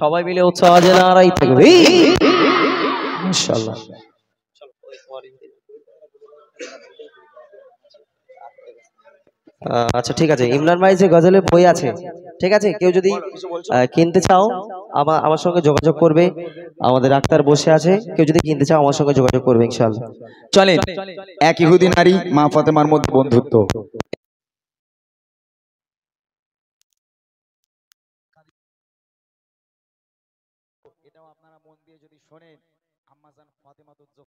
সবাই মিলে উৎসাহ আওয়াজে নারাই তাকবীর। ইনশাআল্লাহ। আচ্ছা ঠিক আছে, ইমরান ভাই যে গজলের বই আছে, ঠিক আছে, কেউ যদি কিনতে চাও আমার আমার সঙ্গে যোগাযোগ করবে। আমাদের ডাক্তার বসে আছে, কেউ যদি কিনতে চাও আমার সঙ্গে যোগাযোগ করবে ইনশাআল্লাহ। চলেন, এক ইহুদি নারী মা ফাতেমার মধ্যে বন্ধুত্ব। এটাও আপনারা মন দিয়ে যদি শোনেন, আম্মা জান ফাতেমা